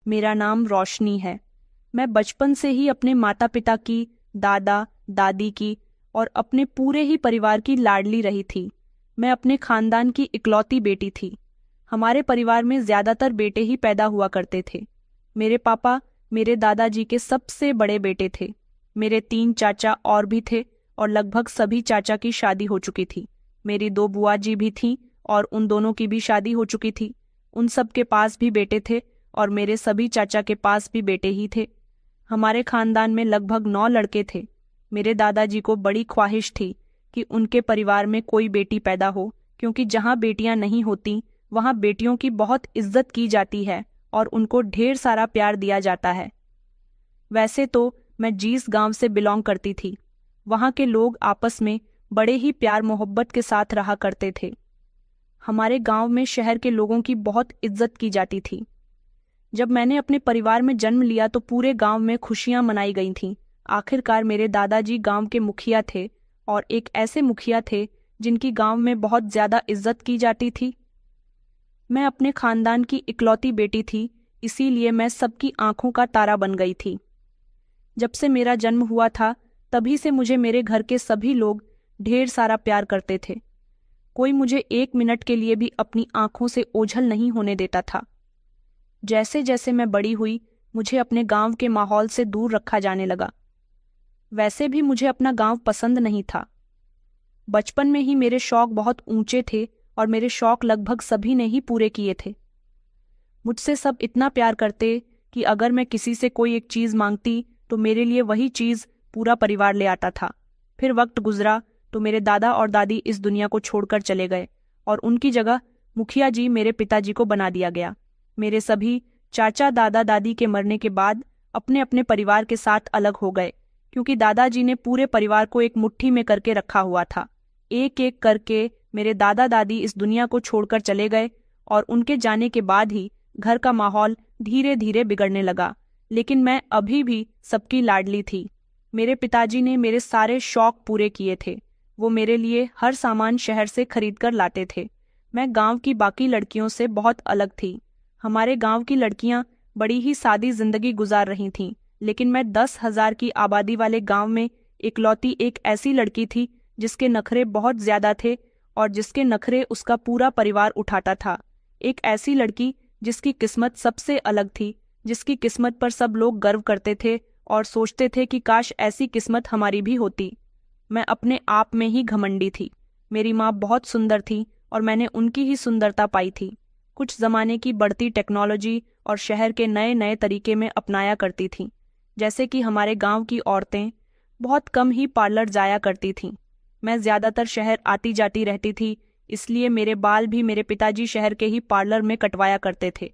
मेरा नाम रोशनी है। मैं बचपन से ही अपने माता पिता की, दादा दादी की और अपने पूरे ही परिवार की लाडली रही थी। मैं अपने खानदान की इकलौती बेटी थी। हमारे परिवार में ज्यादातर बेटे ही पैदा हुआ करते थे। मेरे पापा मेरे दादाजी के सबसे बड़े बेटे थे। मेरे 3 चाचा और भी थे और लगभग सभी चाचा की शादी हो चुकी थी। मेरी 2 बुआ जी भी थीं और उन दोनों की भी शादी हो चुकी थी। उन सब के पास भी बेटे थे और मेरे सभी चाचा के पास भी बेटे ही थे। हमारे खानदान में लगभग 9 लड़के थे। मेरे दादाजी को बड़ी ख्वाहिश थी कि उनके परिवार में कोई बेटी पैदा हो, क्योंकि जहाँ बेटियां नहीं होती वहाँ बेटियों की बहुत इज्जत की जाती है और उनको ढेर सारा प्यार दिया जाता है। वैसे तो मैं जिस गांव से बिलोंग करती थी, वहाँ के लोग आपस में बड़े ही प्यार मोहब्बत के साथ रहा करते थे। हमारे गांव में शहर के लोगों की बहुत इज्जत की जाती थी। जब मैंने अपने परिवार में जन्म लिया तो पूरे गांव में खुशियां मनाई गई थीं। आखिरकार मेरे दादाजी गांव के मुखिया थे और एक ऐसे मुखिया थे जिनकी गांव में बहुत ज्यादा इज्जत की जाती थी। मैं अपने खानदान की इकलौती बेटी थी, इसीलिए मैं सबकी आंखों का तारा बन गई थी। जब से मेरा जन्म हुआ था तभी से मुझे मेरे घर के सभी लोग ढेर सारा प्यार करते थे। कोई मुझे 1 मिनट के लिए भी अपनी आंखों से ओझल नहीं होने देता था। जैसे जैसे मैं बड़ी हुई मुझे अपने गांव के माहौल से दूर रखा जाने लगा। वैसे भी मुझे अपना गांव पसंद नहीं था। बचपन में ही मेरे शौक बहुत ऊंचे थे और मेरे शौक लगभग सभी ने ही पूरे किए थे। मुझसे सब इतना प्यार करते कि अगर मैं किसी से कोई एक चीज मांगती तो मेरे लिए वही चीज पूरा परिवार ले आता था। फिर वक्त गुजरा तो मेरे दादा और दादी इस दुनिया को छोड़कर चले गए और उनकी जगह मुखिया जी मेरे पिताजी को बना दिया गया। मेरे सभी चाचा दादा दादी के मरने के बाद अपने अपने परिवार के साथ अलग हो गए, क्योंकि दादाजी ने पूरे परिवार को एक मुट्ठी में करके रखा हुआ था। एक एक करके मेरे दादा दादी इस दुनिया को छोड़कर चले गए और उनके जाने के बाद ही घर का माहौल धीरे धीरे बिगड़ने लगा। लेकिन मैं अभी भी सबकी लाडली थी। मेरे पिताजी ने मेरे सारे शौक पूरे किए थे। वो मेरे लिए हर सामान शहर से खरीद कर लाते थे। मैं गांव की बाकी लड़कियों से बहुत अलग थी। हमारे गांव की लड़कियां बड़ी ही सादी जिंदगी गुजार रही थीं, लेकिन मैं 10,000 की आबादी वाले गांव में इकलौती एक ऐसी लड़की थी जिसके नखरे बहुत ज्यादा थे और जिसके नखरे उसका पूरा परिवार उठाता था। एक ऐसी लड़की जिसकी किस्मत सबसे अलग थी, जिसकी किस्मत पर सब लोग गर्व करते थे और सोचते थे कि काश ऐसी किस्मत हमारी भी होती। मैं अपने आप में ही घमंडी थी। मेरी माँ बहुत सुंदर थी और मैंने उनकी ही सुंदरता पाई थी। कुछ जमाने की बढ़ती टेक्नोलॉजी और शहर के नए नए तरीके में अपनाया करती थीं। जैसे कि हमारे गांव की औरतें बहुत कम ही पार्लर जाया करती थीं। मैं ज्यादातर शहर आती जाती रहती थी, इसलिए मेरे बाल भी मेरे पिताजी शहर के ही पार्लर में कटवाया करते थे।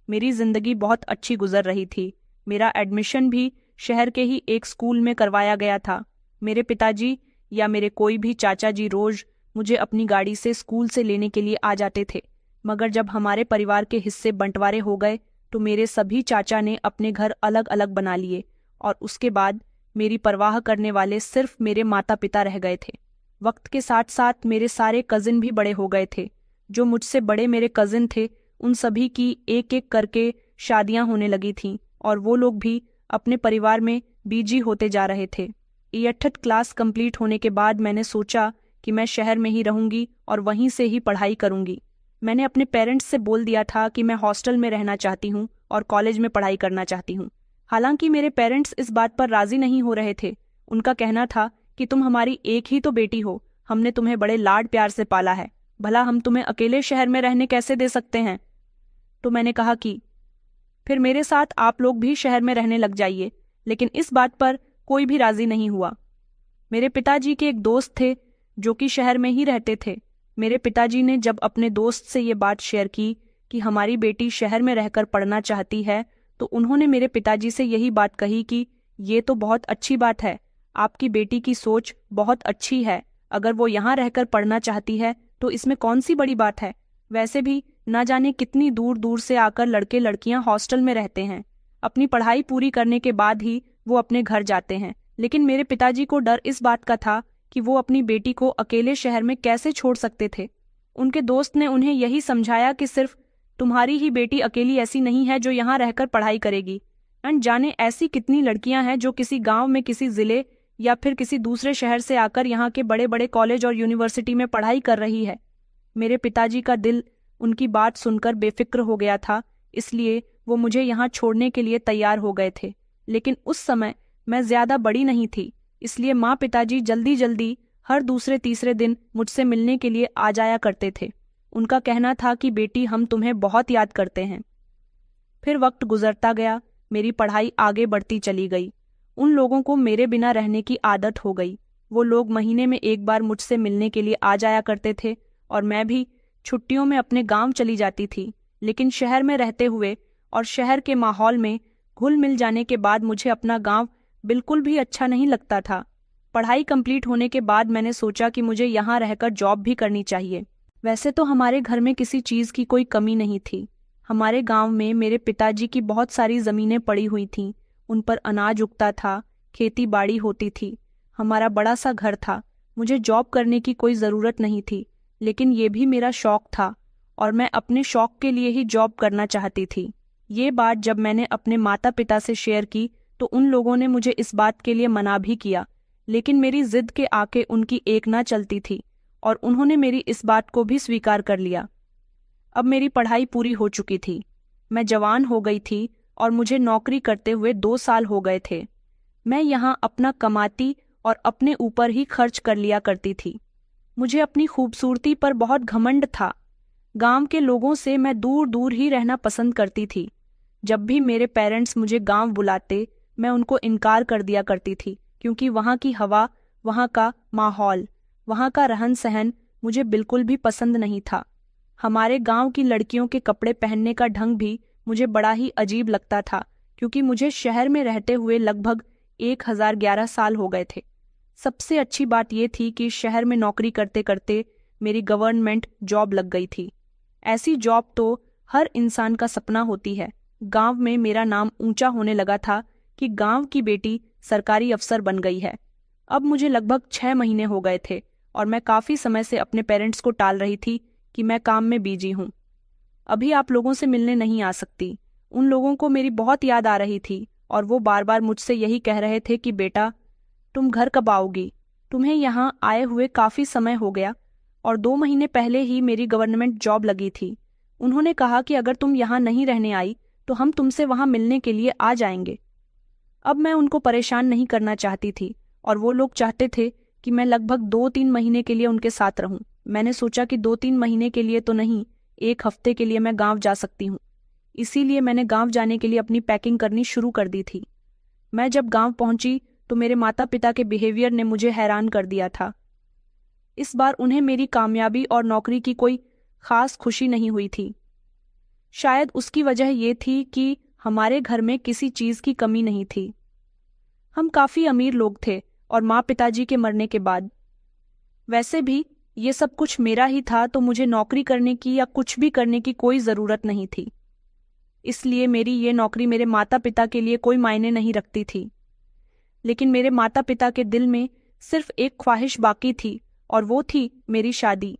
मेरी जिंदगी बहुत अच्छी गुजर रही थी। मेरा एडमिशन भी शहर के ही एक स्कूल में करवाया गया था। मेरे पिताजी या मेरे कोई भी चाचा जी रोज मुझे अपनी गाड़ी से स्कूल से लेने के लिए आ जाते थे। मगर जब हमारे परिवार के हिस्से बंटवारे हो गए तो मेरे सभी चाचा ने अपने घर अलग अलग बना लिए और उसके बाद मेरी परवाह करने वाले सिर्फ मेरे माता पिता रह गए थे। वक्त के साथ साथ मेरे सारे कजिन भी बड़े हो गए थे। जो मुझसे बड़े मेरे कजिन थे उन सभी की एक एक करके शादियां होने लगी थीं और वो लोग भी अपने परिवार में बिजी होते जा रहे थे। 8th क्लास कंप्लीट होने के बाद मैंने सोचा कि मैं शहर में ही रहूंगी और वहीं से ही पढ़ाई करूंगी। मैंने अपने पेरेंट्स से बोल दिया था कि मैं हॉस्टल में रहना चाहती हूँ और कॉलेज में पढ़ाई करना चाहती हूँ। हालांकि मेरे पेरेंट्स इस बात पर राजी नहीं हो रहे थे। उनका कहना था कि तुम हमारी एक ही तो बेटी हो, हमने तुम्हें बड़े लाड प्यार से पाला है, भला हम तुम्हें अकेले शहर में रहने कैसे दे सकते हैं। तो मैंने कहा कि फिर मेरे साथ आप लोग भी शहर में रहने लग जाइए, लेकिन इस बात पर कोई भी राजी नहीं हुआ। मेरे पिताजी के एक दोस्त थे जो कि शहर में ही रहते थे। मेरे पिताजी ने जब अपने दोस्त से ये बात शेयर की कि हमारी बेटी शहर में रहकर पढ़ना चाहती है, तो उन्होंने मेरे पिताजी से यही बात कही कि ये तो बहुत अच्छी बात है, आपकी बेटी की सोच बहुत अच्छी है। अगर वो यहाँ रहकर पढ़ना चाहती है तो इसमें कौन सी बड़ी बात है। वैसे भी ना जाने कितनी दूर दूर से आकर लड़के लड़कियां हॉस्टल में रहते हैं। अपनी पढ़ाई पूरी करने के बाद ही वो अपने घर जाते हैं। लेकिन मेरे पिताजी को डर इस बात का था कि वो अपनी बेटी को अकेले शहर में कैसे छोड़ सकते थे। उनके दोस्त ने उन्हें यही समझाया कि सिर्फ तुम्हारी ही बेटी अकेली ऐसी नहीं है जो यहाँ रहकर पढ़ाई करेगी। जाने ऐसी कितनी लड़कियां हैं जो किसी गांव में, किसी जिले या फिर किसी दूसरे शहर से आकर यहाँ के बड़े बड़े कॉलेज और यूनिवर्सिटी में पढ़ाई कर रही है। मेरे पिताजी का दिल उनकी बात सुनकर बेफिक्र हो गया था, इसलिए वो मुझे यहाँ छोड़ने के लिए तैयार हो गए थे। लेकिन उस समय मैं ज्यादा बड़ी नहीं थी, इसलिए माँ पिताजी जल्दी जल्दी हर दूसरे तीसरे दिन मुझसे मिलने के लिए आ जाया करते थे। उनका कहना था कि बेटी, हम तुम्हें बहुत याद करते हैं। फिर वक्त गुजरता गया, मेरी पढ़ाई आगे बढ़ती चली गई। उन लोगों को मेरे बिना रहने की आदत हो गई। वो लोग महीने में एक बार मुझसे मिलने के लिए आ जाया करते थे और मैं भी छुट्टियों में अपने गांव चली जाती थी। लेकिन शहर में रहते हुए और शहर के माहौल में घुल मिल जाने के बाद मुझे अपना गांव बिल्कुल भी अच्छा नहीं लगता था। पढ़ाई कंप्लीट होने के बाद मैंने सोचा कि मुझे यहाँ रहकर जॉब भी करनी चाहिए। वैसे तो हमारे घर में किसी चीज़ की कोई कमी नहीं थी। हमारे गांव में मेरे पिताजी की बहुत सारी ज़मीनें पड़ी हुई थीं, उन पर अनाज उगता था, खेती बाड़ी होती थी, हमारा बड़ा सा घर था। मुझे जॉब करने की कोई ज़रूरत नहीं थी, लेकिन ये भी मेरा शौक था और मैं अपने शौक के लिए ही जॉब करना चाहती थी। ये बात जब मैंने अपने माता पिता से शेयर की तो उन लोगों ने मुझे इस बात के लिए मना भी किया, लेकिन मेरी जिद के आके उनकी एक ना चलती थी और उन्होंने मेरी इस बात को भी स्वीकार कर लिया। अब मेरी पढ़ाई पूरी हो चुकी थी, मैं जवान हो गई थी और मुझे नौकरी करते हुए 2 साल हो गए थे। मैं यहाँ अपना कमाती और अपने ऊपर ही खर्च कर लिया करती थी। मुझे अपनी खूबसूरती पर बहुत घमंड था। गांव के लोगों से मैं दूर दूर ही रहना पसंद करती थी। जब भी मेरे पेरेंट्स मुझे गांव बुलाते, मैं उनको इनकार कर दिया करती थी, क्योंकि वहाँ की हवा, वहाँ का माहौल, वहाँ का रहन सहन मुझे बिल्कुल भी पसंद नहीं था। हमारे गांव की लड़कियों के कपड़े पहनने का ढंग भी मुझे बड़ा ही अजीब लगता था, क्योंकि मुझे शहर में रहते हुए लगभग 1011 साल हो गए थे। सबसे अच्छी बात यह थी कि शहर में नौकरी करते करते मेरी गवर्नमेंट जॉब लग गई थी। ऐसी जॉब तो हर इंसान का सपना होती है। गांव में मेरा नाम ऊंचा होने लगा था कि गांव की बेटी सरकारी अफसर बन गई है। अब मुझे लगभग 6 महीने हो गए थे और मैं काफ़ी समय से अपने पेरेंट्स को टाल रही थी कि मैं काम में बिजी हूँ, अभी आप लोगों से मिलने नहीं आ सकती। उन लोगों को मेरी बहुत याद आ रही थी और वो बार बार मुझसे यही कह रहे थे कि बेटा, तुम घर कब आओगी? तुम्हें यहाँ आए हुए काफ़ी समय हो गया और 2 महीने पहले ही मेरी गवर्नमेंट जॉब लगी थी। उन्होंने कहा कि अगर तुम यहाँ नहीं रहने आई तो हम तुमसे वहाँ मिलने के लिए आ जाएंगे। अब मैं उनको परेशान नहीं करना चाहती थी और वो लोग चाहते थे कि मैं लगभग 2-3 महीने के लिए उनके साथ रहूं। मैंने सोचा कि 2-3 महीने के लिए तो नहीं, 1 हफ्ते के लिए मैं गांव जा सकती हूँ। इसीलिए मैंने गांव जाने के लिए अपनी पैकिंग करनी शुरू कर दी थी। मैं जब गांव पहुंची तो मेरे माता पिता के बिहेवियर ने मुझे हैरान कर दिया था। इस बार उन्हें मेरी कामयाबी और नौकरी की कोई खास खुशी नहीं हुई थी। शायद उसकी वजह ये थी कि हमारे घर में किसी चीज़ की कमी नहीं थी। हम काफ़ी अमीर लोग थे और माँ पिताजी के मरने के बाद। वैसे भी ये सब कुछ मेरा ही था, तो मुझे नौकरी करने की या कुछ भी करने की कोई ज़रूरत नहीं थी। इसलिए मेरी ये नौकरी मेरे माता पिता के लिए कोई मायने नहीं रखती थी। लेकिन मेरे माता पिता के दिल में सिर्फ एक ख्वाहिश बाकी थी और वो थी मेरी शादी।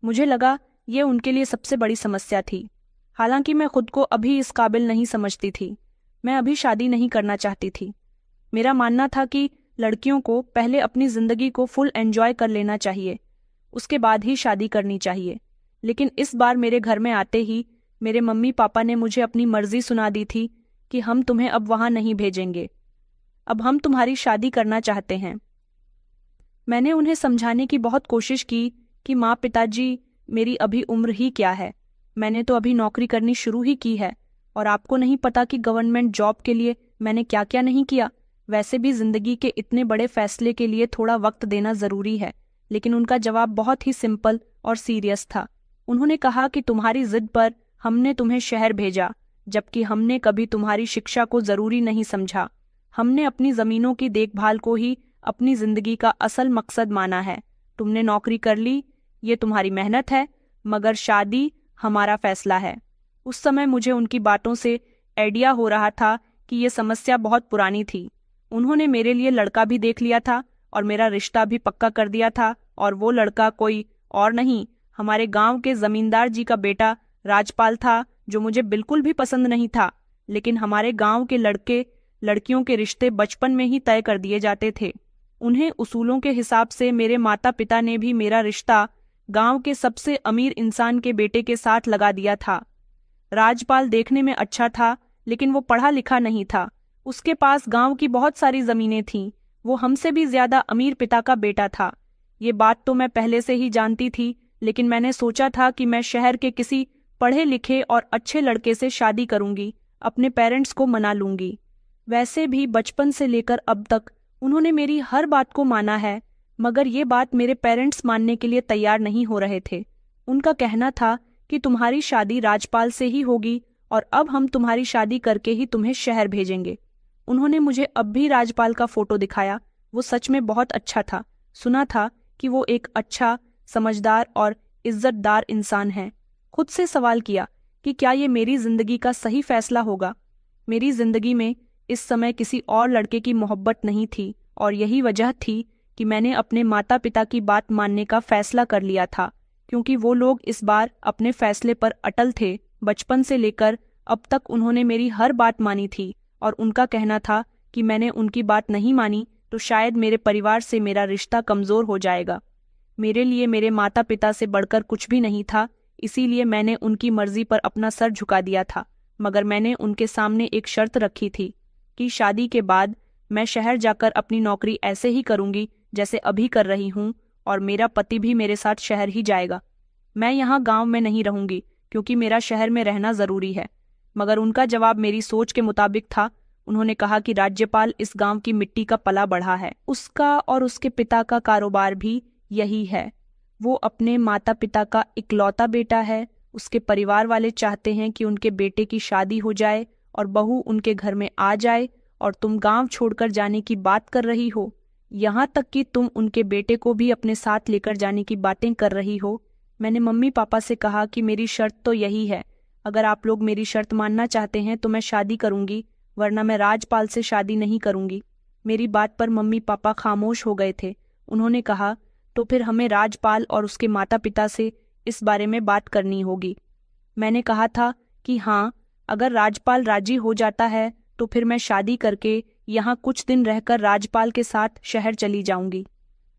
मुझे लगा ये उनके लिए सबसे बड़ी समस्या थी। हालांकि मैं खुद को अभी इस काबिल नहीं समझती थी। मैं अभी शादी नहीं करना चाहती थी। मेरा मानना था कि लड़कियों को पहले अपनी ज़िंदगी को फुल एंजॉय कर लेना चाहिए, उसके बाद ही शादी करनी चाहिए। लेकिन इस बार मेरे घर में आते ही मेरे मम्मी पापा ने मुझे अपनी मर्जी सुना दी थी कि हम तुम्हें अब वहाँ नहीं भेजेंगे, अब हम तुम्हारी शादी करना चाहते हैं। मैंने उन्हें समझाने की बहुत कोशिश की कि माँ पिताजी, मेरी अभी उम्र ही क्या है, मैंने तो अभी नौकरी करनी शुरू ही की है और आपको नहीं पता कि गवर्नमेंट जॉब के लिए मैंने क्या क्या नहीं किया। वैसे भी जिंदगी के इतने बड़े फैसले के लिए थोड़ा वक्त देना ज़रूरी है। लेकिन उनका जवाब बहुत ही सिंपल और सीरियस था। उन्होंने कहा कि तुम्हारी जिद पर हमने तुम्हें शहर भेजा, जबकि हमने कभी तुम्हारी शिक्षा को ज़रूरी नहीं समझा। हमने अपनी ज़मीनों की देखभाल को ही अपनी ज़िंदगी का असल मकसद माना है। तुमने नौकरी कर ली, ये तुम्हारी मेहनत है, मगर शादी हमारा फैसला है। उस समय मुझे उनकी बातों से आइडिया हो रहा था कि ये समस्या बहुत पुरानी थी। उन्होंने मेरे लिए लड़का भी देख लिया था और मेरा रिश्ता भी पक्का कर दिया था, और वो लड़का कोई और नहीं, हमारे गांव के जमींदार जी का बेटा राजपाल था जो मुझे बिल्कुल भी पसंद नहीं था, लेकिन हमारे गांव के लड़के लड़कियों के रिश्ते बचपन में ही तय कर दिए जाते थे। उन्हें उसूलों के हिसाब से मेरे माता पिता ने भी मेरा रिश्ता गांव के सबसे अमीर इंसान के बेटे के साथ लगा दिया था। राजपाल देखने में अच्छा था, लेकिन वो पढ़ा लिखा नहीं था। उसके पास गांव की बहुत सारी जमीनें थीं। वो हमसे भी ज्यादा अमीर पिता का बेटा था। ये बात तो मैं पहले से ही जानती थी, लेकिन मैंने सोचा था कि मैं शहर के किसी पढ़े लिखे और अच्छे लड़के से शादी करूंगी, अपने पेरेंट्स को मना लूंगी। वैसे भी बचपन से लेकर अब तक उन्होंने मेरी हर बात को माना है, मगर ये बात मेरे पेरेंट्स मानने के लिए तैयार नहीं हो रहे थे। उनका कहना था कि तुम्हारी शादी राजपाल से ही होगी और अब हम तुम्हारी शादी करके ही तुम्हें शहर भेजेंगे। उन्होंने मुझे अब भी राजपाल का फोटो दिखाया। वो सच में बहुत अच्छा था। सुना था कि वो एक अच्छा, समझदार और इज्जतदार इंसान है। खुद से सवाल किया कि क्या ये मेरी जिंदगी का सही फैसला होगा। मेरी जिंदगी में इस समय किसी और लड़के की मोहब्बत नहीं थी और यही वजह थी कि मैंने अपने माता पिता की बात मानने का फैसला कर लिया था, क्योंकि वो लोग इस बार अपने फैसले पर अटल थे। बचपन से लेकर अब तक उन्होंने मेरी हर बात मानी थी और उनका कहना था कि मैंने उनकी बात नहीं मानी तो शायद मेरे परिवार से मेरा रिश्ता कमजोर हो जाएगा। मेरे लिए मेरे माता पिता से बढ़कर कुछ भी नहीं था, इसीलिए मैंने उनकी मर्जी पर अपना सर झुका दिया था। मगर मैंने उनके सामने एक शर्त रखी थी कि शादी के बाद मैं शहर जाकर अपनी नौकरी ऐसे ही करूंगी जैसे अभी कर रही हूँ, और मेरा पति भी मेरे साथ शहर ही जाएगा। मैं यहाँ गांव में नहीं रहूंगी क्योंकि मेरा शहर में रहना जरूरी है। मगर उनका जवाब मेरी सोच के मुताबिक था। उन्होंने कहा कि राज्यपाल इस गांव की मिट्टी का पला बढ़ा है। उसका और उसके पिता का कारोबार भी यही है। वो अपने माता पिता का इकलौता बेटा है। उसके परिवार वाले चाहते हैं कि उनके बेटे की शादी हो जाए और बहू उनके घर में आ जाए, और तुम गांव छोड़कर जाने की बात कर रही हो। यहाँ तक कि तुम उनके बेटे को भी अपने साथ लेकर जाने की बातें कर रही हो। मैंने मम्मी पापा से कहा कि मेरी शर्त तो यही है, अगर आप लोग मेरी शर्त मानना चाहते हैं तो मैं शादी करूंगी, वरना मैं राजपाल से शादी नहीं करूंगी। मेरी बात पर मम्मी पापा खामोश हो गए थे। उन्होंने कहा, तो फिर हमें राजपाल और उसके माता पिता से इस बारे में बात करनी होगी। मैंने कहा था कि हाँ, अगर राजपाल राजी हो जाता है तो फिर मैं शादी करके यहाँ कुछ दिन रहकर राजपाल के साथ शहर चली जाऊंगी।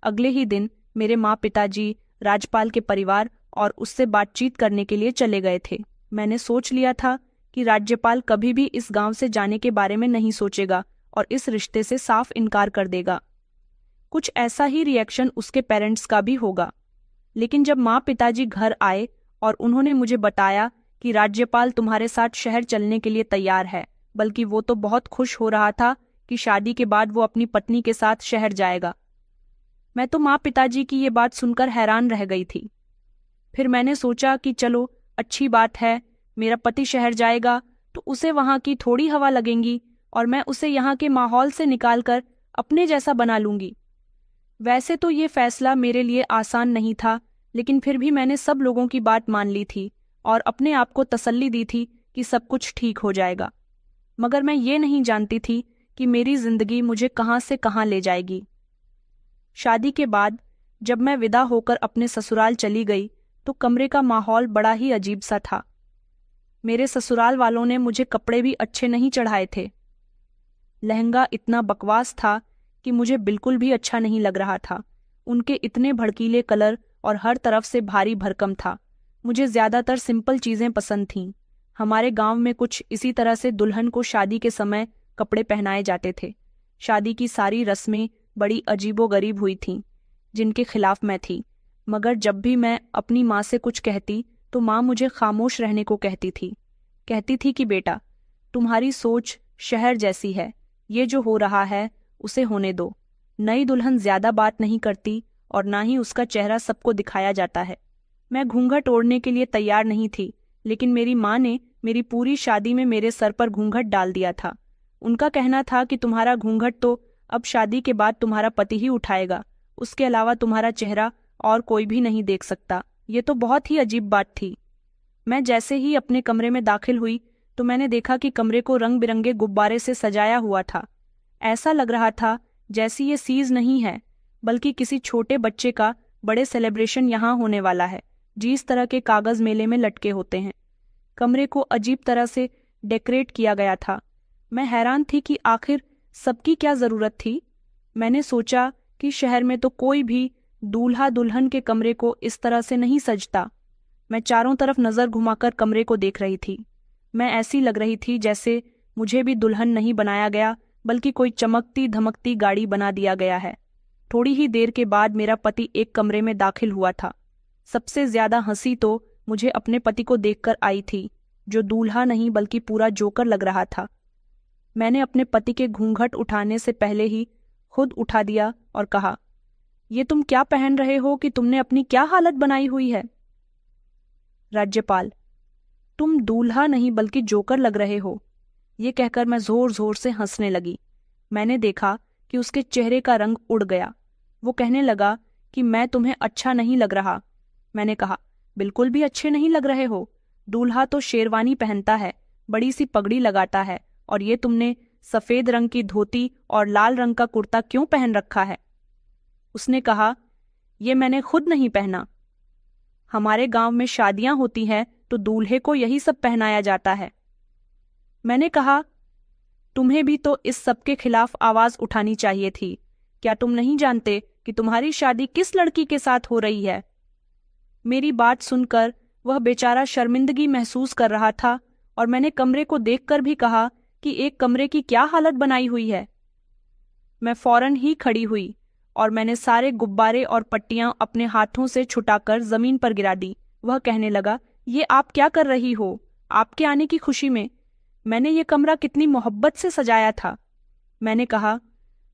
अगले ही दिन मेरे माँ पिताजी राजपाल के परिवार और उससे बातचीत करने के लिए चले गए थे। मैंने सोच लिया था कि राज्यपाल कभी भी इस गांव से जाने के बारे में नहीं सोचेगा और इस रिश्ते से साफ इनकार कर देगा। कुछ ऐसा ही रिएक्शन उसके पेरेंट्स का भी होगा। लेकिन जब माँ पिताजी घर आए और उन्होंने मुझे बताया कि राज्यपाल तुम्हारे साथ शहर चलने के लिए तैयार है, बल्कि वो तो बहुत खुश हो रहा था कि शादी के बाद वो अपनी पत्नी के साथ शहर जाएगा, मैं तो माँ पिताजी की ये बात सुनकर हैरान रह गई थी। फिर मैंने सोचा कि चलो अच्छी बात है, मेरा पति शहर जाएगा तो उसे वहाँ की थोड़ी हवा लगेंगी और मैं उसे यहाँ के माहौल से निकालकर अपने जैसा बना लूंगी। वैसे तो ये फैसला मेरे लिए आसान नहीं था, लेकिन फिर भी मैंने सब लोगों की बात मान ली थी और अपने आप को तसल्ली दी थी कि सब कुछ ठीक हो जाएगा। मगर मैं ये नहीं जानती थी कि मेरी जिंदगी मुझे कहाँ से कहाँ ले जाएगी। शादी के बाद जब मैं विदा होकर अपने ससुराल चली गई तो कमरे का माहौल बड़ा ही अजीब सा था। मेरे ससुराल वालों ने मुझे कपड़े भी अच्छे नहीं चढ़ाए थे। लहंगा इतना बकवास था कि मुझे बिल्कुल भी अच्छा नहीं लग रहा था। उनके इतने भड़कीले कलर और हर तरफ से भारी भरकम था। मुझे ज्यादातर सिंपल चीजें पसंद थीं। हमारे गांव में कुछ इसी तरह से दुल्हन को शादी के समय कपड़े पहनाए जाते थे। शादी की सारी रस्में बड़ी अजीबोगरीब हुई थीं, जिनके खिलाफ मैं थी। मगर जब भी मैं अपनी माँ से कुछ कहती तो माँ मुझे खामोश रहने को कहती थी कि बेटा, तुम्हारी सोच शहर जैसी है, ये जो हो रहा है उसे होने दो। नई दुल्हन ज्यादा बात नहीं करती और ना ही उसका चेहरा सबको दिखाया जाता है। मैं घूंघट ओढ़ने के लिए तैयार नहीं थी, लेकिन मेरी माँ ने मेरी पूरी शादी में मेरे सर पर घूंघट डाल दिया था। उनका कहना था कि तुम्हारा घूंघट तो अब शादी के बाद तुम्हारा पति ही उठाएगा, उसके अलावा तुम्हारा चेहरा और कोई भी नहीं देख सकता। ये तो बहुत ही अजीब बात थी। मैं जैसे ही अपने कमरे में दाखिल हुई तो मैंने देखा कि कमरे को रंग बिरंगे गुब्बारे से सजाया हुआ था। ऐसा लग रहा था जैसी ये सीज नहीं है, बल्कि किसी छोटे बच्चे का बड़े सेलिब्रेशन यहाँ होने वाला है, जिस तरह के कागज मेले में लटके होते हैं। कमरे को अजीब तरह से डेकोरेट किया गया था। मैं हैरान थी कि आखिर सबकी क्या ज़रूरत थी। मैंने सोचा कि शहर में तो कोई भी दूल्हा दुल्हन के कमरे को इस तरह से नहीं सजता। मैं चारों तरफ नज़र घुमाकर कमरे को देख रही थी। मैं ऐसी लग रही थी जैसे मुझे भी दुल्हन नहीं बनाया गया, बल्कि कोई चमकती धमकती गाड़ी बना दिया गया है। थोड़ी ही देर के बाद मेरा पति एक कमरे में दाखिल हुआ था। सबसे ज्यादा हंसी तो मुझे अपने पति को देखकर आई थी, जो दूल्हा नहीं बल्कि पूरा जोकर लग रहा था। मैंने अपने पति के घूंघट उठाने से पहले ही खुद उठा दिया और कहा, ये तुम क्या पहन रहे हो कि तुमने अपनी क्या हालत बनाई हुई है? राज्यपाल, तुम दूल्हा नहीं बल्कि जोकर लग रहे हो। ये कहकर मैं जोर जोर से हंसने लगी। मैंने देखा कि उसके चेहरे का रंग उड़ गया। वो कहने लगा कि मैं तुम्हें अच्छा नहीं लग रहा। मैंने कहा, बिल्कुल भी अच्छे नहीं लग रहे हो। दूल्हा तो शेरवानी पहनता है, बड़ी सी पगड़ी लगाता है, और ये तुमने सफेद रंग की धोती और लाल रंग का कुर्ता क्यों पहन रखा है? उसने कहा, ये मैंने खुद नहीं पहना। हमारे गांव में शादियां होती हैं तो दूल्हे को यही सब पहनाया जाता है। मैंने कहा, तुम्हें भी तो इस सब के खिलाफ आवाज उठानी चाहिए थी। क्या तुम नहीं जानते कि तुम्हारी शादी किस लड़की के साथ हो रही है? मेरी बात सुनकर वह बेचारा शर्मिंदगी महसूस कर रहा था, और मैंने कमरे को देखकर भी कहा कि एक कमरे की क्या हालत बनाई हुई है। मैं फौरन ही खड़ी हुई और मैंने सारे गुब्बारे और पट्टियां अपने हाथों से छुटाकर जमीन पर गिरा दी। वह कहने लगा, ये आप क्या कर रही हो? आपके आने की खुशी में मैंने ये कमरा कितनी मोहब्बत से सजाया था। मैंने कहा,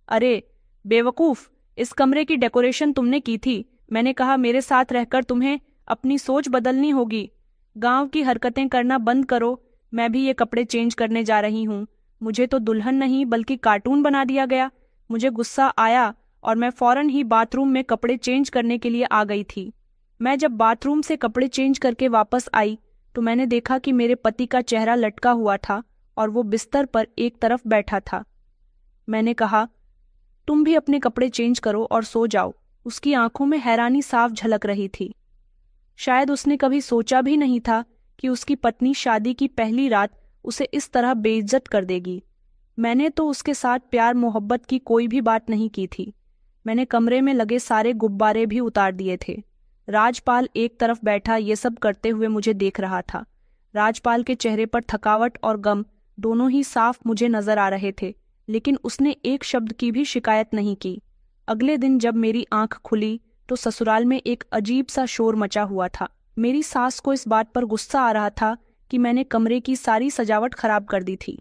अरे बेवकूफ, इस कमरे की डेकोरेशन तुमने की थी। मैंने कहा, मेरे साथ रहकर तुम्हें अपनी सोच बदलनी होगी। गांव की हरकतें करना बंद करो। मैं भी ये कपड़े चेंज करने जा रही हूँ। मुझे तो दुल्हन नहीं बल्कि कार्टून बना दिया गया। मुझे गुस्सा आया और मैं फौरन ही बाथरूम में कपड़े चेंज करने के लिए आ गई थी। मैं जब बाथरूम से कपड़े चेंज करके वापस आई तो मैंने देखा कि मेरे पति का चेहरा लटका हुआ था और वो बिस्तर पर एक तरफ बैठा था। मैंने कहा, तुम भी अपने कपड़े चेंज करो और सो जाओ। उसकी आंखों में हैरानी साफ झलक रही थी। शायद उसने कभी सोचा भी नहीं था कि उसकी पत्नी शादी की पहली रात उसे इस तरह बेइज्जत कर देगी। मैंने तो उसके साथ प्यार मोहब्बत की कोई भी बात नहीं की थी। मैंने कमरे में लगे सारे गुब्बारे भी उतार दिए थे। राजपाल एक तरफ बैठा ये सब करते हुए मुझे देख रहा था। राजपाल के चेहरे पर थकावट और गम दोनों ही साफ मुझे नजर आ रहे थे, लेकिन उसने एक शब्द की भी शिकायत नहीं की। अगले दिन जब मेरी आंख खुली तो ससुराल में एक अजीब सा शोर मचा हुआ था। मेरी सास को इस बात पर गुस्सा आ रहा था कि मैंने कमरे की सारी सजावट खराब कर दी थी।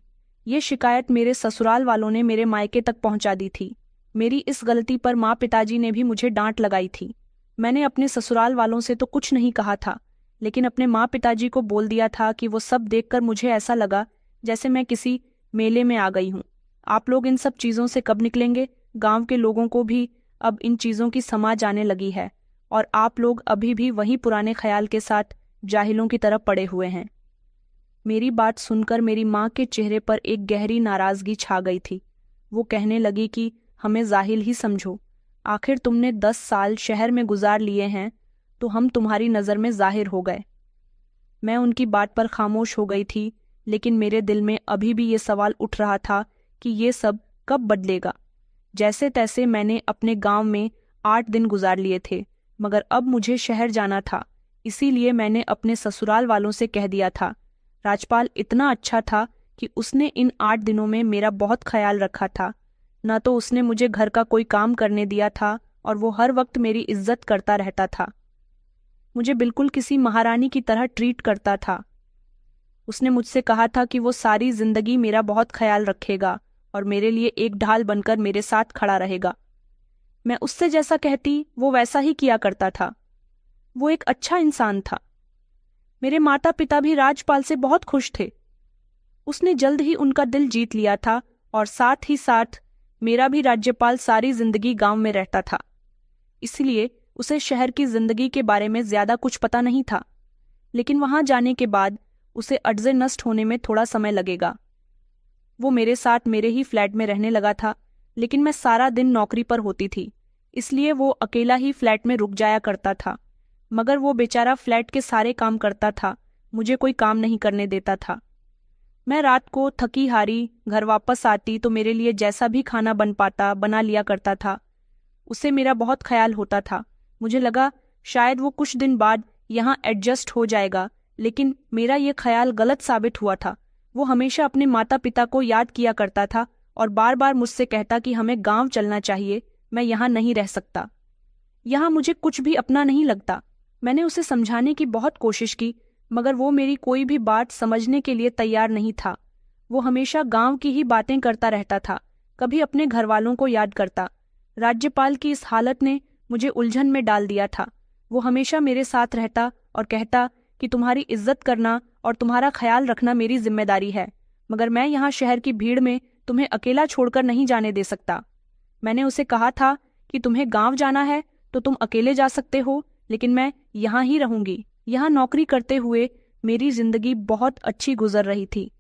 ये शिकायत मेरे ससुराल वालों ने मेरे मायके तक पहुंचा दी थी। मेरी इस गलती पर माँ पिताजी ने भी मुझे डांट लगाई थी। मैंने अपने ससुराल वालों से तो कुछ नहीं कहा था, लेकिन अपने माँ पिताजी को बोल दिया था कि वो सब देखकर मुझे ऐसा लगा जैसे मैं किसी मेले में आ गई हूँ। आप लोग इन सब चीज़ों से कब निकलेंगे? गांव के लोगों को भी अब इन चीज़ों की समझ आने लगी है, और आप लोग अभी भी वही पुराने ख्याल के साथ जाहिलों की तरफ पड़े हुए हैं। मेरी बात सुनकर मेरी माँ के चेहरे पर एक गहरी नाराजगी छा गई थी। वो कहने लगी कि हमें जाहिल ही समझो। आखिर तुमने 10 साल शहर में गुजार लिए हैं तो हम तुम्हारी नज़र में जाहिर हो गए। मैं उनकी बात पर खामोश हो गई थी, लेकिन मेरे दिल में अभी भी ये सवाल उठ रहा था कि ये सब कब बदलेगा। जैसे तैसे मैंने अपने गांव में 8 दिन गुजार लिए थे, मगर अब मुझे शहर जाना था। इसीलिए मैंने अपने ससुराल वालों से कह दिया था। राजपाल इतना अच्छा था कि उसने इन 8 दिनों में मेरा बहुत ख्याल रखा था। न तो उसने मुझे घर का कोई काम करने दिया था, और वो हर वक्त मेरी इज्जत करता रहता था। मुझे बिल्कुल किसी महारानी की तरह ट्रीट करता था। उसने मुझसे कहा था कि वो सारी जिंदगी मेरा बहुत ख्याल रखेगा और मेरे लिए एक ढाल बनकर मेरे साथ खड़ा रहेगा। मैं उससे जैसा कहती वो वैसा ही किया करता था। वो एक अच्छा इंसान था। मेरे माता पिता भी राजपाल से बहुत खुश थे। उसने जल्द ही उनका दिल जीत लिया था, और साथ ही साथ मेरा भी। राज्यपाल सारी जिंदगी गांव में रहता था, इसलिए उसे शहर की जिंदगी के बारे में ज्यादा कुछ पता नहीं था। लेकिन वहां जाने के बाद उसे अड्जे नष्ट होने में थोड़ा समय लगेगा। वो मेरे साथ मेरे ही फ्लैट में रहने लगा था, लेकिन मैं सारा दिन नौकरी पर होती थी, इसलिए वो अकेला ही फ्लैट में रुक जाया करता था। मगर वो बेचारा फ्लैट के सारे काम करता था, मुझे कोई काम नहीं करने देता था। मैं रात को थकी हारी घर वापस आती तो मेरे लिए जैसा भी खाना बन पाता बना लिया करता था। उससे मेरा बहुत ख्याल होता था। मुझे लगा शायद वो कुछ दिन बाद यहाँ एडजस्ट हो जाएगा, लेकिन मेरा ये ख्याल गलत साबित हुआ था। वो हमेशा अपने माता पिता को याद किया करता था और बार बार मुझसे कहता कि हमें गांव चलना चाहिए, मैं यहाँ नहीं रह सकता, यहाँ मुझे कुछ भी अपना नहीं लगता। मैंने उसे समझाने की बहुत कोशिश की, मगर वो मेरी कोई भी बात समझने के लिए तैयार नहीं था। वो हमेशा गांव की ही बातें करता रहता था, कभी अपने घर वालों को याद करता। राज्यपाल की इस हालत ने मुझे उलझन में डाल दिया था। वो हमेशा मेरे साथ रहता और कहता कि तुम्हारी इज्जत करना और तुम्हारा ख्याल रखना मेरी जिम्मेदारी है, मगर मैं यहाँ शहर की भीड़ में तुम्हें अकेला छोड़कर नहीं जाने दे सकता। मैंने उसे कहा था कि तुम्हें गांव जाना है तो तुम अकेले जा सकते हो, लेकिन मैं यहाँ ही रहूंगी। यहाँ नौकरी करते हुए मेरी जिंदगी बहुत अच्छी गुजर रही थी।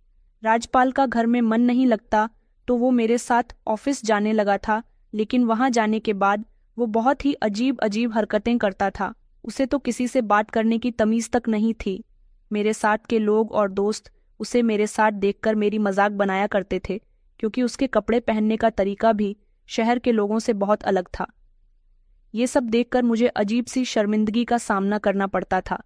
राजपाल का घर में मन नहीं लगता तो वो मेरे साथ ऑफिस जाने लगा था, लेकिन वहां जाने के बाद वो बहुत ही अजीब अजीब हरकतें करता था। उसे तो किसी से बात करने की तमीज तक नहीं थी। मेरे साथ के लोग और दोस्त उसे मेरे साथ देखकर मेरी मजाक बनाया करते थे, क्योंकि उसके कपड़े पहनने का तरीका भी शहर के लोगों से बहुत अलग था। ये सब देखकर मुझे अजीब सी शर्मिंदगी का सामना करना पड़ता था।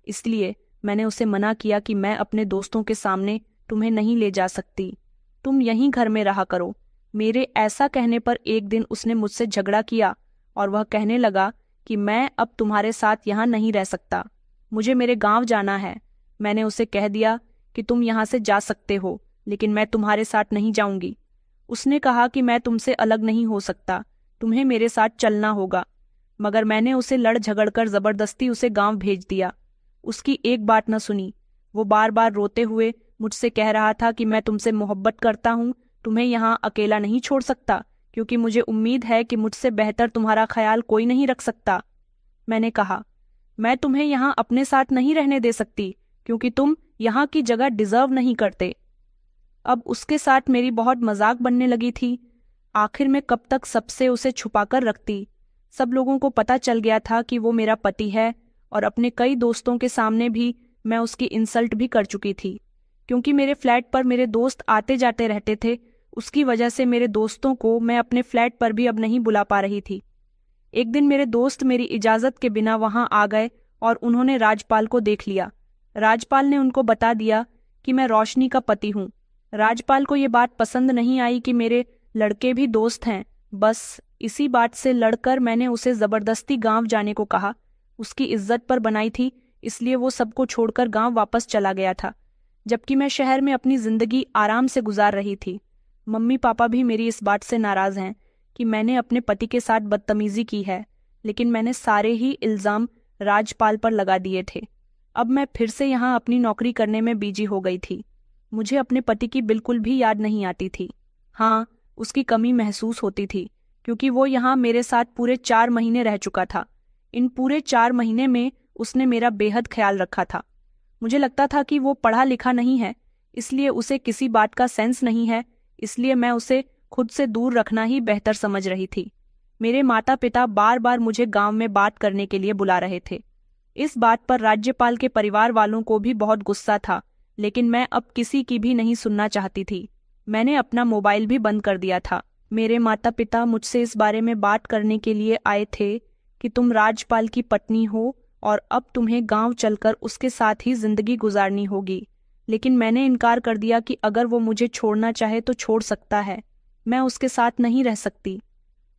इसलिए मैंने उसे मना किया कि मैं अपने दोस्तों के सामने तुम्हें नहीं ले जा सकती, तुम यहीं घर में रहा करो। मेरे ऐसा कहने पर एक दिन उसने मुझसे झगड़ा किया और वह कहने लगा कि मैं अब तुम्हारे साथ यहाँ नहीं रह सकता, मुझे मेरे गांव जाना है। मैंने उसे कह दिया कि तुम यहाँ से जा सकते हो, लेकिन मैं तुम्हारे साथ नहीं जाऊंगी। उसने कहा कि मैं तुमसे अलग नहीं हो सकता, तुम्हें मेरे साथ चलना होगा, मगर मैंने उसे लड़ झगड़कर जबरदस्ती उसे गांव भेज दिया। उसकी एक बात न सुनी। वो बार बार रोते हुए मुझसे कह रहा था कि मैं तुमसे मोहब्बत करता हूँ, तुम्हें यहाँ अकेला नहीं छोड़ सकता, क्योंकि मुझे उम्मीद है कि मुझसे बेहतर तुम्हारा ख्याल कोई नहीं रख सकता। मैंने कहा, मैं तुम्हें यहाँ अपने साथ नहीं रहने दे सकती, क्योंकि तुम यहाँ की जगह डिजर्व नहीं करते। अब उसके साथ मेरी बहुत मजाक बनने लगी थी। आखिर में कब तक सबसे उसे छुपाकर रखती। सब लोगों को पता चल गया था कि वो मेरा पति है, और अपने कई दोस्तों के सामने भी मैं उसकी इंसल्ट भी कर चुकी थी। क्योंकि मेरे फ्लैट पर मेरे दोस्त आते जाते रहते थे, उसकी वजह से मेरे दोस्तों को मैं अपने फ्लैट पर भी अब नहीं बुला पा रही थी। एक दिन मेरे दोस्त मेरी इजाज़त के बिना वहां आ गए और उन्होंने राजपाल को देख लिया। राजपाल ने उनको बता दिया कि मैं रोशनी का पति हूँ। राजपाल को ये बात पसंद नहीं आई कि मेरे लड़के भी दोस्त हैं। बस इसी बात से लड़कर मैंने उसे जबरदस्ती गांव जाने को कहा। उसकी इज्जत पर बनाई थी, इसलिए वो सबको छोड़कर गांव वापस चला गया था, जबकि मैं शहर में अपनी जिंदगी आराम से गुजार रही थी। मम्मी पापा भी मेरी इस बात से नाराज हैं कि मैंने अपने पति के साथ बदतमीजी की है, लेकिन मैंने सारे ही इल्जाम राजपाल पर लगा दिए थे। अब मैं फिर से यहाँ अपनी नौकरी करने में बिजी हो गई थी। मुझे अपने पति की बिल्कुल भी याद नहीं आती थी। हाँ, उसकी कमी महसूस होती थी, क्योंकि वो यहाँ मेरे साथ पूरे 4 महीने रह चुका था। इन पूरे 4 महीने में उसने मेरा बेहद ख्याल रखा था। मुझे लगता था कि वो पढ़ा लिखा नहीं है, इसलिए उसे किसी बात का सेंस नहीं है, इसलिए मैं उसे खुद से दूर रखना ही बेहतर समझ रही थी। मेरे माता पिता बार बार मुझे गांव में बात करने के लिए बुला रहे थे। इस बात पर राज्यपाल के परिवार वालों को भी बहुत गुस्सा था, लेकिन मैं अब किसी की भी नहीं सुनना चाहती थी। मैंने अपना मोबाइल भी बंद कर दिया था। मेरे माता पिता मुझसे इस बारे में बात करने के लिए आए थे कि तुम राजपाल की पत्नी हो और अब तुम्हें गांव चलकर उसके साथ ही जिंदगी गुजारनी होगी। लेकिन मैंने इनकार कर दिया कि अगर वो मुझे छोड़ना चाहे तो छोड़ सकता है, मैं उसके साथ नहीं रह सकती।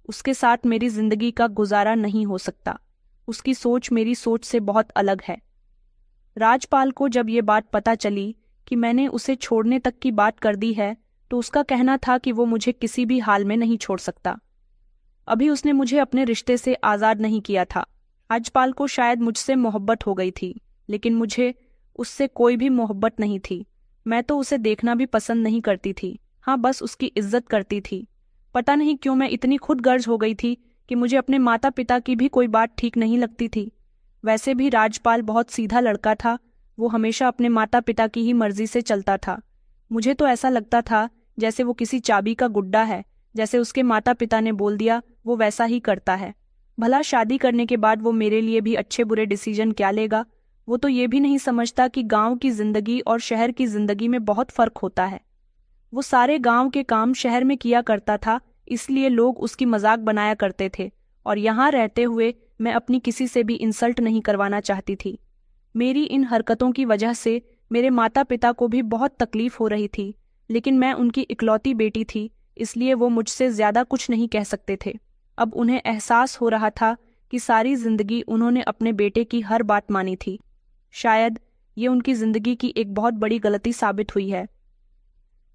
उसके साथ मेरी जिंदगी का गुजारा नहीं हो सकता। उसकी सोच मेरी सोच से बहुत अलग है। राजपाल को जब ये बात पता चली कि मैंने उसे छोड़ने तक की बात कर दी है, तो उसका कहना था कि वो मुझे किसी भी हाल में नहीं छोड़ सकता। अभी उसने मुझे अपने रिश्ते से आज़ाद नहीं किया था। राजपाल को शायद मुझसे मोहब्बत हो गई थी, लेकिन मुझे उससे कोई भी मोहब्बत नहीं थी। मैं तो उसे देखना भी पसंद नहीं करती थी। हाँ, बस उसकी इज्जत करती थी। पता नहीं क्यों मैं इतनी खुदगर्ज हो गई थी कि मुझे अपने माता पिता की भी कोई बात ठीक नहीं लगती थी। वैसे भी राजपाल बहुत सीधा लड़का था। वो हमेशा अपने माता पिता की ही मर्जी से चलता था। मुझे तो ऐसा लगता था जैसे वो किसी चाबी का गुड्डा है, जैसे उसके माता पिता ने बोल दिया वो वैसा ही करता है। भला शादी करने के बाद वो मेरे लिए भी अच्छे बुरे डिसीजन क्या लेगा? वो तो ये भी नहीं समझता कि गांव की जिंदगी और शहर की जिंदगी में बहुत फर्क होता है। वो सारे गांव के काम शहर में किया करता था, इसलिए लोग उसकी मजाक बनाया करते थे, और यहाँ रहते हुए मैं अपनी किसी से भी इंसल्ट नहीं करवाना चाहती थी। मेरी इन हरकतों की वजह से मेरे माता पिता को भी बहुत तकलीफ हो रही थी, लेकिन मैं उनकी इकलौती बेटी थी, इसलिए वो मुझसे ज्यादा कुछ नहीं कह सकते थे। अब उन्हें एहसास हो रहा था कि सारी जिंदगी उन्होंने अपने बेटे की हर बात मानी थी। शायद ये उनकी जिंदगी की एक बहुत बड़ी गलती साबित हुई है।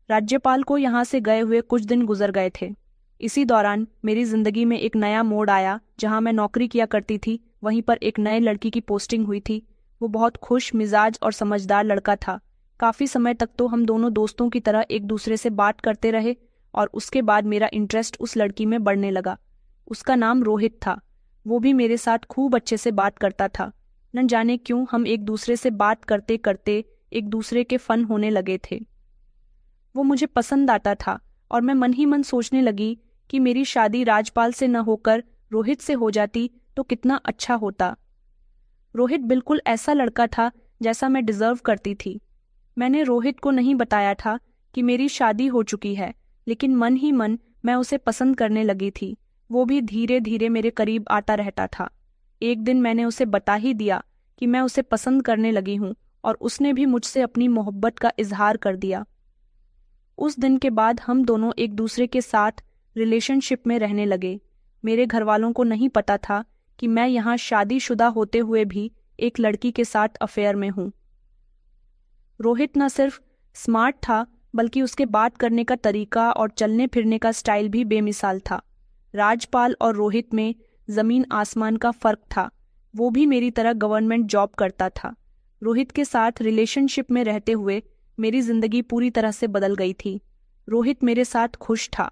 राज्यपाल को यहाँ से गए हुए कुछ दिन गुजर गए थे। इसी दौरान मेरी जिंदगी में एक नया मोड़ आया। जहाँ मैं नौकरी किया करती थी, वहीं पर एक नए लड़की की पोस्टिंग हुई थी। वो बहुत खुश मिजाज और समझदार लड़का था। काफी समय तक तो हम दोनों दोस्तों की तरह एक दूसरे से बात करते रहे, और उसके बाद मेरा इंटरेस्ट उस लड़की में बढ़ने लगा। उसका नाम रोहित था। वो भी मेरे साथ खूब अच्छे से बात करता था। न जाने क्यों हम एक दूसरे से बात करते करते एक दूसरे के फन होने लगे थे। वो मुझे पसंद आता था, और मैं मन ही मन सोचने लगी कि मेरी शादी राजपाल से न होकर रोहित से हो जाती तो कितना अच्छा होता। रोहित बिल्कुल ऐसा लड़का था जैसा मैं डिजर्व करती थी। मैंने रोहित को नहीं बताया था कि मेरी शादी हो चुकी है, लेकिन मन ही मन मैं उसे पसंद करने लगी थी। वो भी धीरे धीरे मेरे करीब आता रहता था। एक दिन मैंने उसे बता ही दिया कि मैं उसे पसंद करने लगी हूँ, और उसने भी मुझसे अपनी मोहब्बत का इजहार कर दिया। उस दिन के बाद हम दोनों एक दूसरे के साथ रिलेशनशिप में रहने लगे। मेरे घर वालों को नहीं पता था कि मैं यहाँ शादीशुदा होते हुए भी एक लड़की के साथ अफेयर में हूँ। रोहित न सिर्फ स्मार्ट था, बल्कि उसके बात करने का तरीका और चलने फिरने का स्टाइल भी बेमिसाल था। राजपाल और रोहित में जमीन आसमान का फर्क था। वो भी मेरी तरह गवर्नमेंट जॉब करता था। रोहित के साथ रिलेशनशिप में रहते हुए मेरी जिंदगी पूरी तरह से बदल गई थी। रोहित मेरे साथ खुश था।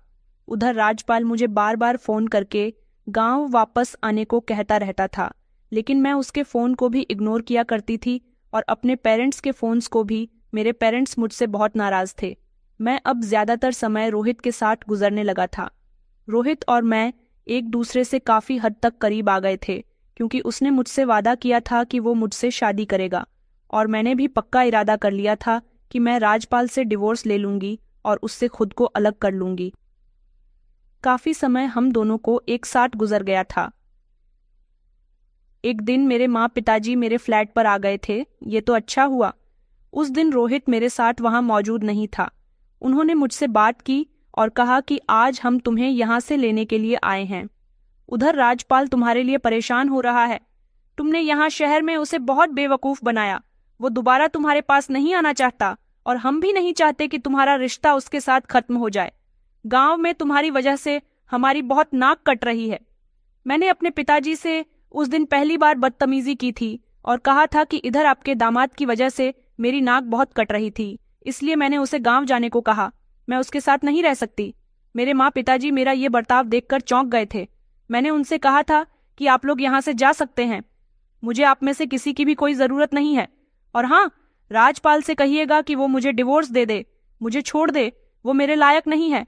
उधर राजपाल मुझे बार बार फोन करके गांव वापस आने को कहता रहता था, लेकिन मैं उसके फोन को भी इग्नोर किया करती थी, और अपने पेरेंट्स के फोन्स को भी। मेरे पेरेंट्स मुझसे बहुत नाराज थे। मैं अब ज्यादातर समय रोहित के साथ गुजरने लगा था। रोहित और मैं एक दूसरे से काफी हद तक करीब आ गए थे, क्योंकि उसने मुझसे वादा किया था कि वो मुझसे शादी करेगा, और मैंने भी पक्का इरादा कर लिया था कि मैं राजपाल से डिवोर्स ले लूंगी और उससे खुद को अलग कर लूंगी। काफी समय हम दोनों को एक साथ गुजर गया था। एक दिन मेरे माँ पिताजी मेरे फ्लैट पर आ गए थे। ये तो अच्छा हुआ। उस दिन रोहित मेरे साथ वहां मौजूद नहीं था। उन्होंने मुझसे बात की और कहा कि आज हम तुम्हें यहाँ से लेने के लिए आए हैं। उधर राजपाल तुम्हारे लिए परेशान हो रहा है। तुमने यहाँ शहर में उसे बहुत बेवकूफ बनाया। वो दोबारा तुम्हारे पास नहीं आना चाहता, और हम भी नहीं चाहते कि तुम्हारा रिश्ता उसके साथ खत्म हो जाए। गांव में तुम्हारी वजह से हमारी बहुत नाक कट रही है। मैंने अपने पिताजी से उस दिन पहली बार बदतमीजी की थी और कहा था कि इधर आपके दामाद की वजह से मेरी नाक बहुत कट रही थी, इसलिए मैंने उसे गांव जाने को कहा। मैं उसके साथ नहीं रह सकती। मेरे माँ पिताजी मेरा ये बर्ताव देखकर चौंक गए थे। मैंने उनसे कहा था कि आप लोग यहाँ से जा सकते हैं, मुझे आप में से किसी की भी कोई जरूरत नहीं है। और हाँ, राजपाल से कहिएगा कि वो मुझे डिवोर्स दे दे, मुझे छोड़ दे, वो मेरे लायक नहीं है।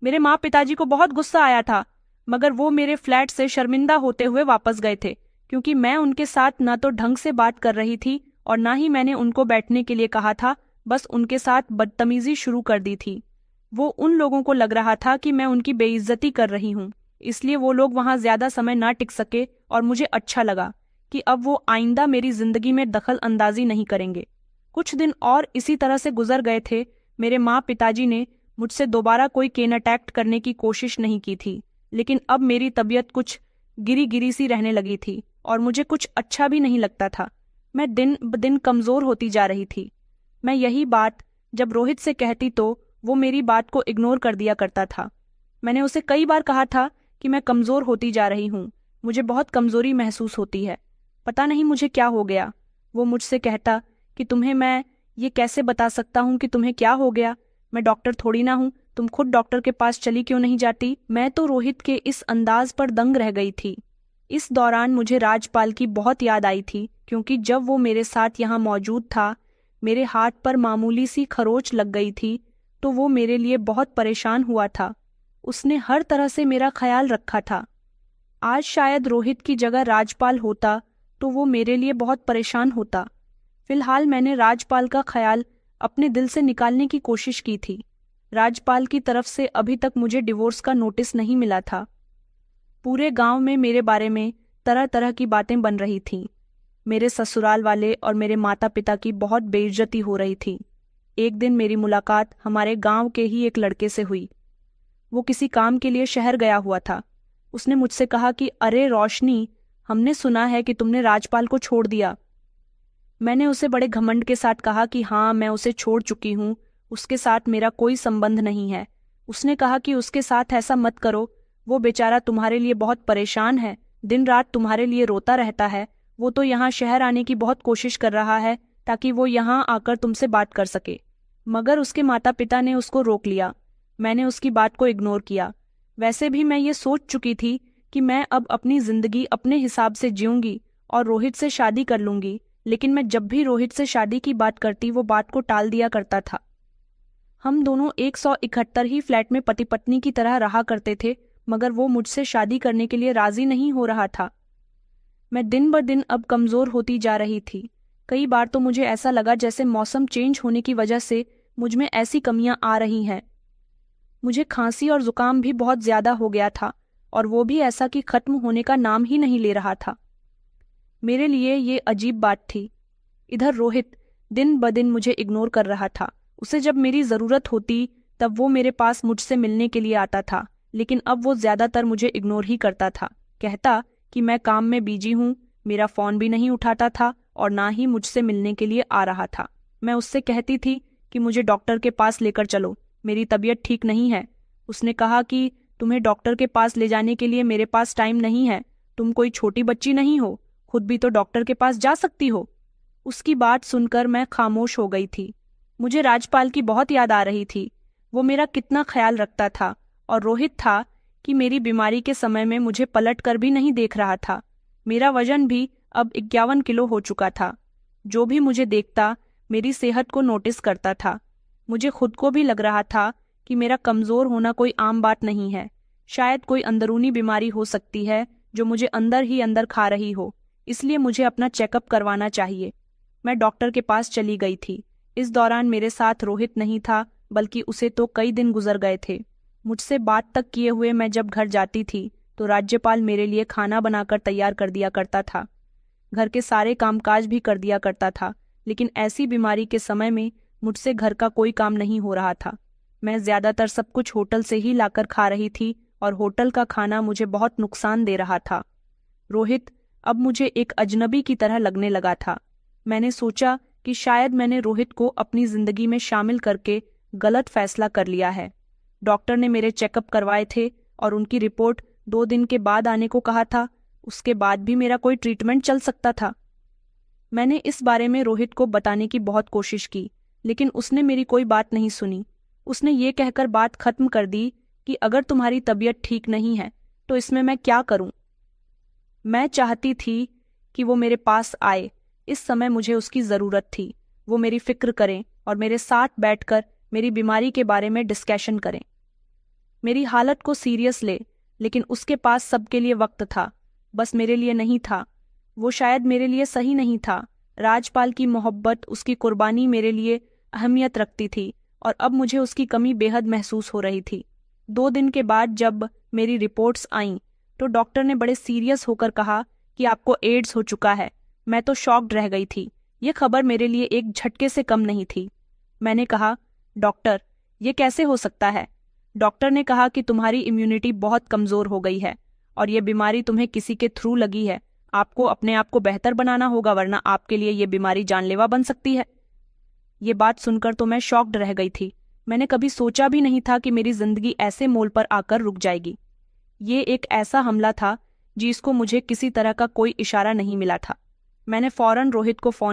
मेरे माँ पिताजी को बहुत गुस्सा आया था, मगर वो मेरे फ्लैट से शर्मिंदा होते हुए वापस गए थे, क्योंकि मैं उनके साथ न तो ढंग से बात कर रही थी और ना ही मैंने उनको बैठने के लिए कहा था, बस उनके साथ बदतमीजी शुरू कर दी थी। वो उन लोगों को लग रहा था कि मैं उनकी बेइज्जती कर रही हूँ, इसलिए वो लोग वहां ज्यादा समय ना टिक सके, और मुझे अच्छा लगा कि अब वो आइंदा मेरी जिंदगी में दखल अंदाजी नहीं करेंगे। कुछ दिन और इसी तरह से गुजर गए थे। मेरे माँ पिताजी ने मुझसे दोबारा कोई केन अटैक करने की कोशिश नहीं की थी, लेकिन अब मेरी तबीयत कुछ गिरी गिरी सी रहने लगी थी और मुझे कुछ अच्छा भी नहीं लगता था। मैं दिन ब दिन कमजोर होती जा रही थी। मैं यही बात जब रोहित से कहती तो वो मेरी बात को इग्नोर कर दिया करता था। मैंने उसे कई बार कहा था कि मैं कमजोर होती जा रही हूँ, मुझे बहुत कमजोरी महसूस होती है, पता नहीं मुझे क्या हो गया। वो मुझसे कहता कि तुम्हें मैं ये कैसे बता सकता हूँ कि तुम्हें क्या हो गया, मैं डॉक्टर थोड़ी ना हूँ, तुम खुद डॉक्टर के पास चली क्यों नहीं जाती। मैं तो रोहित के इस अंदाज पर दंग रह गई थी। इस दौरान मुझे राजपाल की बहुत याद आई थी, क्योंकि जब वो मेरे साथ यहाँ मौजूद था, मेरे हाथ पर मामूली सी खरोच लग गई थी, तो वो मेरे लिए बहुत परेशान हुआ था। उसने हर तरह से मेरा ख्याल रखा था। आज शायद रोहित की जगह राजपाल होता तो वो मेरे लिए बहुत परेशान होता। फिलहाल मैंने राजपाल का ख्याल अपने दिल से निकालने की कोशिश की थी। राजपाल की तरफ से अभी तक मुझे डिवोर्स का नोटिस नहीं मिला था। पूरे गांव में मेरे बारे में तरह तरह की बातें बन रही थीं। मेरे ससुराल वाले और मेरे माता पिता की बहुत बेइज्जती हो रही थी। एक दिन मेरी मुलाकात हमारे गांव के ही एक लड़के से हुई। वो किसी काम के लिए शहर गया हुआ था। उसने मुझसे कहा कि अरे रोशनी, हमने सुना है कि तुमने राजपाल को छोड़ दिया। मैंने उसे बड़े घमंड के साथ कहा कि हाँ, मैं उसे छोड़ चुकी हूँ, उसके साथ मेरा कोई संबंध नहीं है। उसने कहा कि उसके साथ ऐसा मत करो, वो बेचारा तुम्हारे लिए बहुत परेशान है, दिन रात तुम्हारे लिए रोता रहता है। वो तो यहाँ शहर आने की बहुत कोशिश कर रहा है ताकि वो यहाँ आकर तुमसे बात कर सके, मगर उसके माता पिता ने उसको रोक लिया। मैंने उसकी बात को इग्नोर किया। वैसे भी मैं ये सोच चुकी थी कि मैं अब अपनी जिंदगी अपने हिसाब से जीऊंगी और रोहित से शादी कर लूंगी, लेकिन मैं जब भी रोहित से शादी की बात करती वो बात को टाल दिया करता था। हम दोनों 171 ही फ्लैट में पति पत्नी की तरह रहा करते थे, मगर वो मुझसे शादी करने के लिए राजी नहीं हो रहा था। मैं दिन ब दिन अब कमजोर होती जा रही थी। कई बार तो मुझे ऐसा लगा जैसे मौसम चेंज होने की वजह से मुझ में ऐसी कमियां आ रही हैं। मुझे खांसी और जुकाम भी बहुत ज्यादा हो गया था, और वो भी ऐसा कि खत्म होने का नाम ही नहीं ले रहा था। मेरे लिए ये अजीब बात थी। इधर रोहित दिन ब दिन मुझे इग्नोर कर रहा था। उसे जब मेरी जरूरत होती तब वो मेरे पास मुझसे मिलने के लिए आता था, लेकिन अब वो ज्यादातर मुझे इग्नोर ही करता था। कहता कि मैं काम में बिजी हूँ, मेरा फोन भी नहीं उठाता था और ना ही मुझसे मिलने के लिए आ रहा था। मैं उससे कहती थी कि मुझे डॉक्टर के पास लेकर चलो, मेरी तबीयत ठीक नहीं है। उसने कहा कि तुम्हें डॉक्टर के पास ले जाने के लिए मेरे पास टाइम नहीं है, तुम कोई छोटी बच्ची नहीं हो, खुद भी तो डॉक्टर के पास जा सकती हो। उसकी बात सुनकर मैं खामोश हो गई थी। मुझे राजपाल की बहुत याद आ रही थी। वो मेरा कितना ख्याल रखता था, और रोहित था कि मेरी बीमारी के समय में मुझे पलट कर भी नहीं देख रहा था। मेरा वजन भी अब 51 किलो हो चुका था। जो भी मुझे देखता मेरी सेहत को नोटिस करता था। मुझे खुद को भी लग रहा था कि मेरा कमजोर होना कोई आम बात नहीं है। शायद कोई अंदरूनी बीमारी हो सकती है जो मुझे अंदर ही अंदर खा रही हो, इसलिए मुझे अपना चेकअप करवाना चाहिए। मैं डॉक्टर के पास चली गई थी। इस दौरान मेरे साथ रोहित नहीं था, बल्कि उसे तो कई दिन गुजर गए थे। मुझसे बात तक किए हुए मैं जब घर जाती थी तो राज्यपाल मेरे लिए खाना बनाकर तैयार कर दिया करता था। घर के सारे कामकाज भी कर दिया करता था, लेकिन ऐसी बीमारी के समय में मुझसे घर का कोई काम नहीं हो रहा था। मैं ज्यादातर सब कुछ होटल से ही लाकर खा रही थी, और होटल का खाना मुझे बहुत नुकसान दे रहा था। रोहित अब मुझे एक अजनबी की तरह लगने लगा था। मैंने सोचा कि शायद मैंने रोहित को अपनी जिंदगी में शामिल करके गलत फैसला कर लिया है। डॉक्टर ने मेरे चेकअप करवाए थे और उनकी रिपोर्ट 2 दिन के बाद आने को कहा था। उसके बाद भी मेरा कोई ट्रीटमेंट चल सकता था। मैंने इस बारे में रोहित को बताने की बहुत कोशिश की, लेकिन उसने मेरी कोई बात नहीं सुनी। उसने ये कहकर बात खत्म कर दी कि अगर तुम्हारी तबीयत ठीक नहीं है तो इसमें मैं क्या करूं। मैं चाहती थी कि वो मेरे पास आए। इस समय मुझे उसकी जरूरत थी। वो मेरी फिक्र करें और मेरे साथ बैठकर मेरी बीमारी के बारे में डिस्कशन करें, मेरी हालत को सीरियस ले। लेकिन उसके पास सबके लिए वक्त था, बस मेरे लिए नहीं था। वो शायद मेरे लिए सही नहीं था। राजपाल की मोहब्बत, उसकी कुर्बानी मेरे लिए अहमियत रखती थी, और अब मुझे उसकी कमी बेहद महसूस हो रही थी। 2 दिन के बाद जब मेरी रिपोर्ट्स आईं तो डॉक्टर ने बड़े सीरियस होकर कहा कि आपको एड्स हो चुका है। मैं तो शॉक्ड रह गई थी। ये खबर मेरे लिए एक झटके से कम नहीं थी। मैंने कहा, डॉक्टर, ये कैसे हो सकता है? डॉक्टर ने कहा कि तुम्हारी इम्यूनिटी बहुत कमजोर हो गई है और ये बीमारी तुम्हें किसी के थ्रू लगी है। आपको अपने आप को बेहतर बनाना होगा, वरना आपके लिए ये बीमारी जानलेवा बन सकती है। ये बात सुनकर तो मैं शॉक्ड रह गई थी। मैंने कभी सोचा भी नहीं था कि मेरी जिंदगी ऐसे मोड़ पर आकर रुक जाएगी। ये एक ऐसा हमला था जिसको मुझे किसी तरह का कोई इशारा नहीं मिला था। मैंने फौरन रोहित को फोन